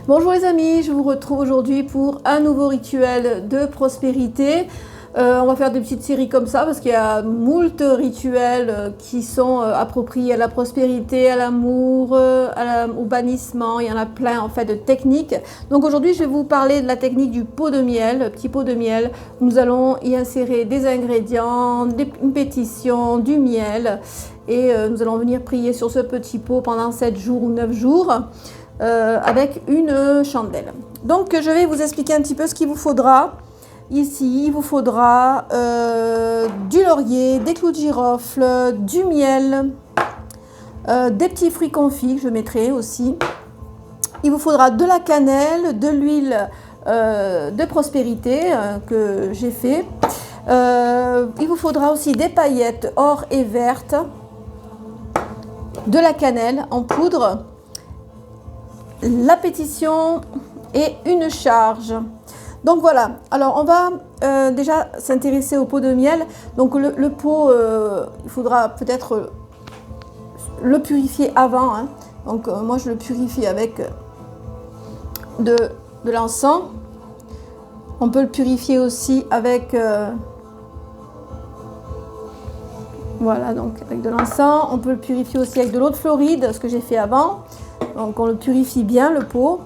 Bonjour les amis, je vous retrouve aujourd'hui pour un nouveau rituel de prospérité. On va faire des petites séries comme ça parce qu'il y a moult rituels qui sont appropriés à la prospérité, à l'amour, au bannissement. Il y en a plein en fait de techniques. Donc aujourd'hui je vais vous parler de la technique du pot de miel, le petit pot de miel. Nous allons y insérer des ingrédients, une pétition, du miel et nous allons venir prier sur ce petit pot pendant 7 jours ou 9 jours. Avec une chandelle. Donc je vais vous expliquer un petit peu ce qu'il vous faudra. Ici, il vous faudra du laurier, des clous de girofle, du miel, des petits fruits confits que je mettrai aussi. Il vous faudra de la cannelle, de l'huile de prospérité que j'ai fait. Il vous faudra aussi des paillettes or et vertes, de la cannelle en poudre, la pétition et une charge. Donc voilà, alors on va déjà s'intéresser au pot de miel. Donc le pot, il faudra peut-être le purifier avant, hein. Donc moi je le purifie avec de l'encens. On peut le purifier aussi avec voilà, donc avec de l'encens. On peut le purifier aussi avec de l'eau de Floride, ce que j'ai fait avant. Donc on le purifie bien, le pot.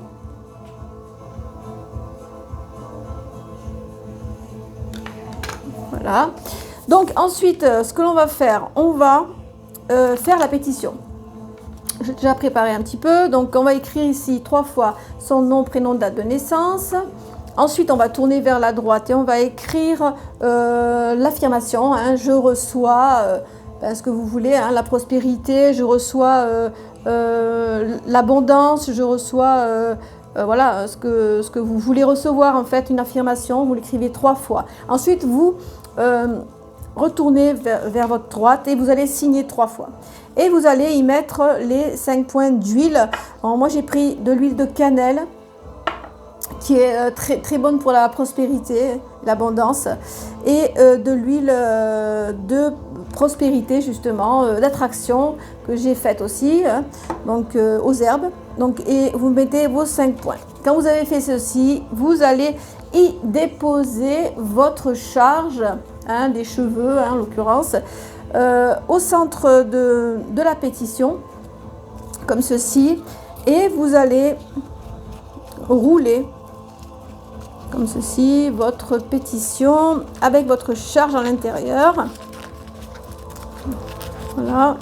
Voilà. Donc ensuite, ce que l'on va faire, on va faire la pétition. J'ai déjà préparé un petit peu. Donc on va écrire ici 3 fois son nom, prénom, date de naissance. Ensuite, on va tourner vers la droite et on va écrire l'affirmation, hein, je reçois ce que vous voulez, hein, la prospérité, je reçois l'abondance, je reçois voilà ce que vous voulez recevoir, en fait, une affirmation, vous l'écrivez 3 fois. Ensuite, vous retournez vers votre droite et vous allez signer 3 fois. Et vous allez y mettre les 5 points d'huile. Moi, j'ai pris de l'huile de cannelle, qui est très bonne pour la prospérité, l'abondance, et de l'huile de prospérité, justement, d'attraction, que j'ai faite aussi, hein, donc aux herbes. Donc, et vous mettez vos 5 points. Quand vous avez fait ceci, vous allez y déposer votre charge, hein, des cheveux, hein, en l'occurrence, au centre de la pétition, comme ceci, et vous allez rouler comme ceci votre pétition avec votre charge à l'intérieur. Voilà,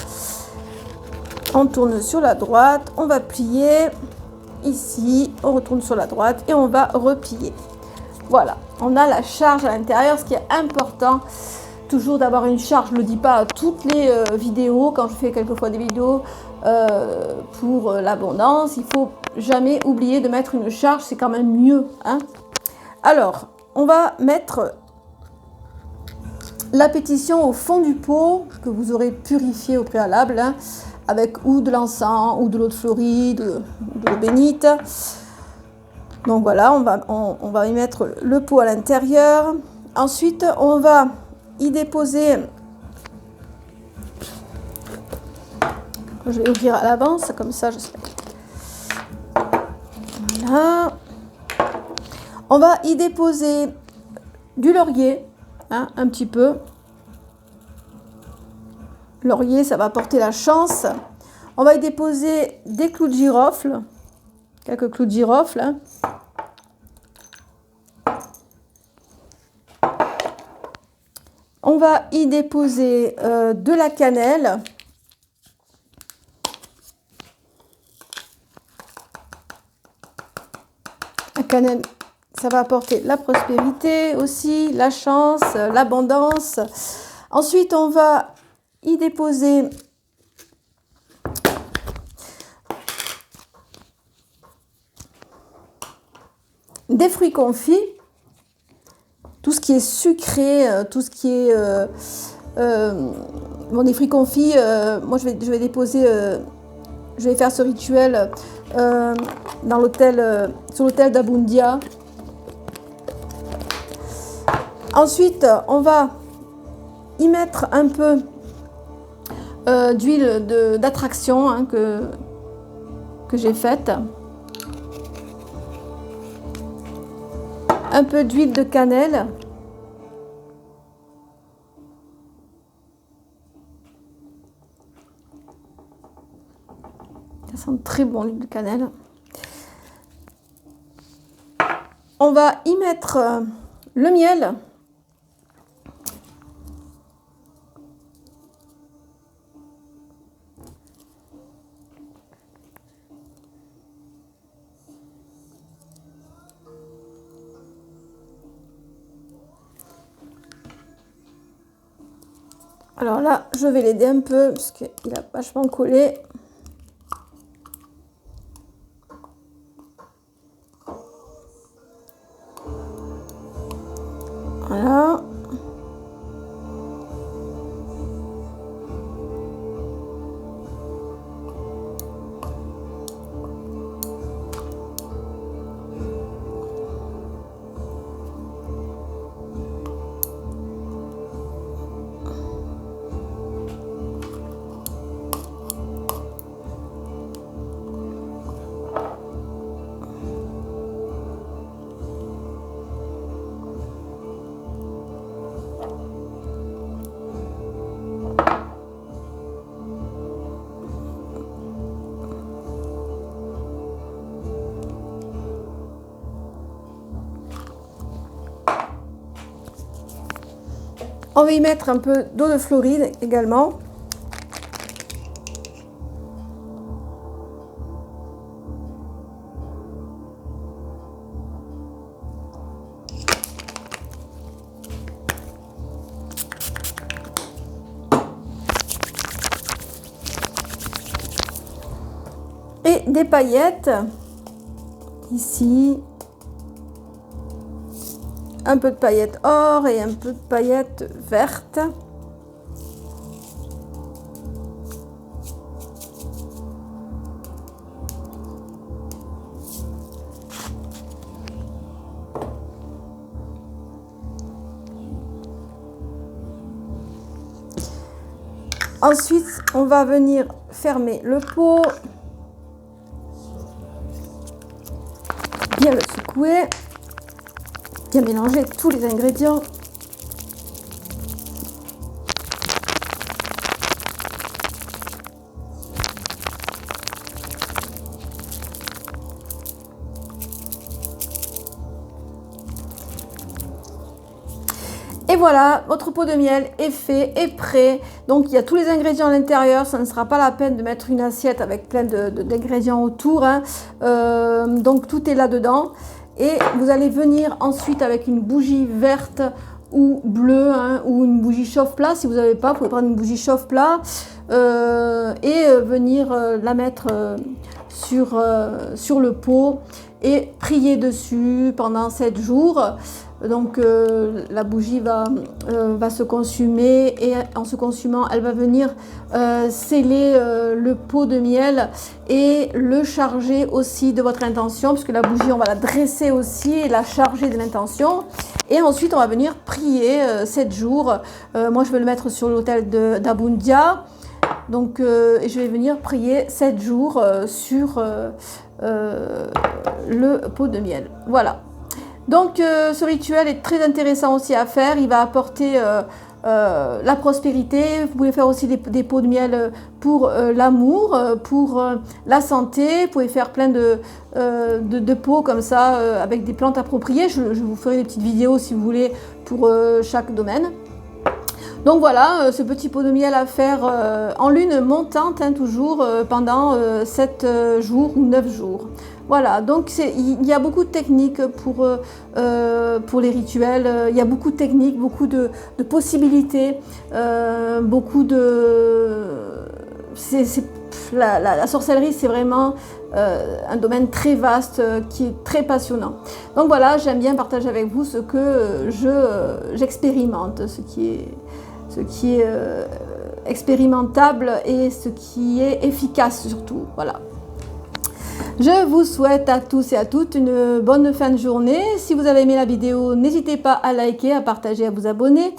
on tourne sur la droite, on va plier ici, on retourne sur la droite et on va replier. Voilà, on a la charge à l'intérieur. Ce qui est important, toujours d'avoir une charge. Je ne le dis pas à toutes les vidéos, quand je fais quelquefois des vidéos pour l'abondance, il faut jamais oublier de mettre une charge, c'est quand même mieux, hein. Alors, on va mettre la pétition au fond du pot que vous aurez purifié au préalable, hein, avec ou de l'encens ou de l'eau de Floride, ou de l'eau bénite. Donc voilà, on va y mettre le pot à l'intérieur. Ensuite, on va y déposer, je vais ouvrir à l'avance, comme ça je sais. Voilà. On va y déposer du laurier, hein, un petit peu. Laurier, ça va apporter la chance. On va y déposer des clous de girofle, quelques clous de girofle, hein. On va y déposer de la cannelle. La cannelle, ça va apporter la prospérité aussi, la chance, l'abondance. Ensuite, on va y déposer des fruits confits, tout ce qui est sucré, tout ce qui est bon, des fruits confits. Moi, je vais déposer, je vais faire ce rituel dans l'hôtel, sur l'hôtel d'Abundia. Ensuite, on va y mettre un peu d'huile d'attraction, hein, que j'ai faite. un peu d'huile de cannelle. Ça sent très bon l'huile de cannelle. On va y mettre le miel. Alors là, je vais l'aider un peu parce qu'il a vachement collé. Voilà. On va y mettre un peu d'eau de Floride également. Et des paillettes ici. Un peu de paillettes or et un peu de paillettes vertes. Ensuite, on va venir fermer le pot. Bien le secouer. Bien mélanger tous les ingrédients. Et voilà, votre pot de miel est fait, est prêt. Donc il y a tous les ingrédients à l'intérieur, ça ne sera pas la peine de mettre une assiette avec plein d'ingrédients autour, hein. Donc tout est là-dedans. Et vous allez venir ensuite avec une bougie verte ou bleue, hein, ou une bougie chauffe-plat. Si vous n'avez pas, vous pouvez prendre une bougie chauffe-plat et venir la mettre sur le pot et prier dessus pendant 7 jours. Donc la bougie va se consumer et en se consumant, elle va venir sceller le pot de miel et le charger aussi de votre intention, puisque la bougie, on va la dresser aussi et la charger de l'intention. Et ensuite, on va venir prier 7 jours. Moi, je vais le mettre sur l'autel d'Abundia. Donc, et je vais venir prier 7 jours sur le pot de miel. Voilà. Donc ce rituel est très intéressant aussi à faire, il va apporter la prospérité. Vous pouvez faire aussi des pots de miel pour l'amour, pour la santé. Vous pouvez faire plein de pots comme ça avec des plantes appropriées. Je vous ferai des petites vidéos si vous voulez pour chaque domaine. Donc voilà, ce petit pot de miel à faire en lune montante, hein, toujours pendant 7 jours ou 9 jours. Voilà, donc il y a beaucoup de techniques pour les rituels, il y a beaucoup de techniques, beaucoup de possibilités, beaucoup de... La sorcellerie, c'est vraiment un domaine très vaste qui est très passionnant. Donc voilà, j'aime bien partager avec vous ce que j'expérimente, ce qui est expérimentable et ce qui est efficace surtout. Voilà. Je vous souhaite à tous et à toutes une bonne fin de journée. Si vous avez aimé la vidéo, n'hésitez pas à liker, à partager, à vous abonner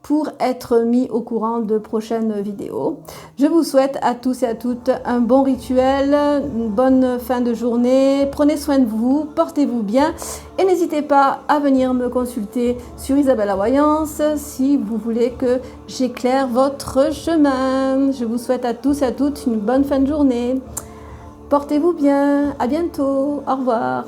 pour être mis au courant de prochaines vidéos. Je vous souhaite à tous et à toutes un bon rituel, une bonne fin de journée. Prenez soin de vous, portez-vous bien et n'hésitez pas à venir me consulter sur Isabelle la Voyance si vous voulez que j'éclaire votre chemin. Je vous souhaite à tous et à toutes une bonne fin de journée. Portez-vous bien, à bientôt, au revoir.